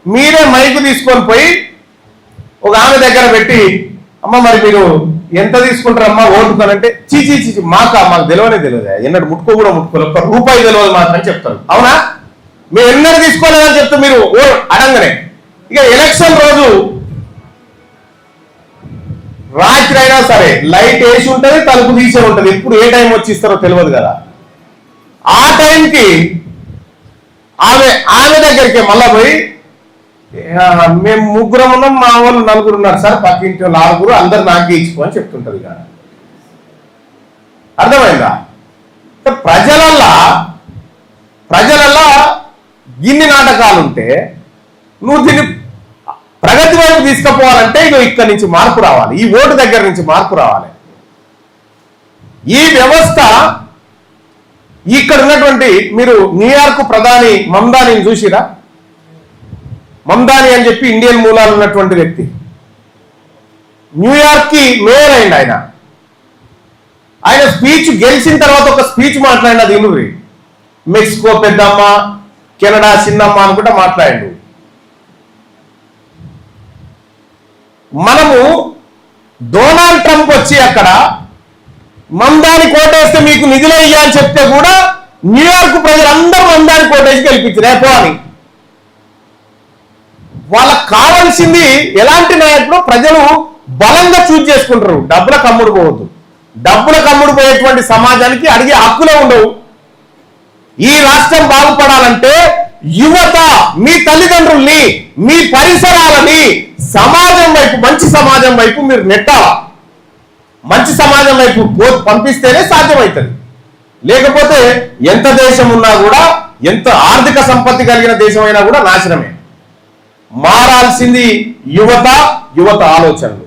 మీరే మైకు తీసుకొని పోయి ఒక ఆమె దగ్గర పెట్టి, అమ్మ మరి మీరు ఎంత తీసుకుంటారమ్మా ఓటుతానంటే, చీచీ మాకు తెలియదు, ఎన్నడు ముట్టుకో కూడా ముట్టుకోలేదు, ఒక్క రూపాయి తెలియదు మాకు అని చెప్తారు. అవునా? మీరు ఎన్నడూ తీసుకోలేదని చెప్తే మీరు అడంగానే ఇక ఎలక్షన్ రోజు రాత్రి అయినా సరే లైట్ వేసి ఉంటుంది, తలుపు తీసే ఉంటుంది, ఎప్పుడు ఏ టైం వచ్చి ఇస్తారో తెలియదు కదా. ఆ టైంకి ఆమె దగ్గరికి మళ్ళా పోయి, మేము ముగ్గురం ఉన్నాం, మా వాళ్ళు నలుగురు ఉన్నారు సార్, పక్కింటి వాళ్ళు 6 అందరు నాకే ఇచ్చిపో అని చెప్తుంటది కదా. అర్థమైందా? ప్రజలల్లా ఇన్ని నాటకాలు ఉంటే నువ్వు దీన్ని ప్రగతి వైపు తీసుకుపోవాలంటే ఇక ఇక్కడి నుంచి మార్పు రావాలి, ఈ ఓటు దగ్గర నుంచి మార్పు రావాలి. ఈ వ్యవస్థ ఇక్కడ ఉన్నటువంటి, మీరు న్యూయార్క్ ప్రధాని మమ్దానిని చూసిరా? మమ్దాని అని చెప్పి ఇండియన్ మూలాలు ఉన్నటువంటి వ్యక్తి, న్యూయార్క్ కి మేయర్ అయింది. ఆయన స్పీచ్ గెలిచిన తర్వాత ఒక స్పీచ్ మాట్లాడినది ఇనురి, మెక్సికో పెద్దమ్మ, కెనడా చిన్నమ్మ అనుకుంటా మాట్లాడిండు. మనము డొనాల్డ్ ట్రంప్ వచ్చి అక్కడ మమ్దాని కోటేస్తే మీకు నిధులు ఇయ్యని చెప్తే కూడా న్యూయార్క్ ప్రజలందరూ మమ్దాని కోటేసి గెలిపించారు రేపో అని. వాళ్ళకు కావాల్సింది ఎలాంటి నాయకుడు? ప్రజలు బలంగా చూజ్ చేసుకుంటారు, డబ్బులకు అమ్ముడు పోవద్దు. డబ్బులకు అమ్ముడు పోయేటువంటి సమాజానికి అడిగే హక్కులే ఉండవు. ఈ రాష్ట్రం బాగుపడాలంటే యువత మీ తల్లిదండ్రుల్ని, మీ పరిసరాలని సమాజం వైపు, మంచి సమాజం వైపు మీరు నెట్టాలా. మంచి సమాజం వైపు పంపిస్తేనే సాధ్యమవుతుంది. లేకపోతే ఎంత దేశం ఉన్నా కూడా, ఎంత ఆర్థిక సంపత్తి కలిగిన దేశం అయినా కూడా నాశనమే. మారాల్సింది యువత ఆలోచనలు.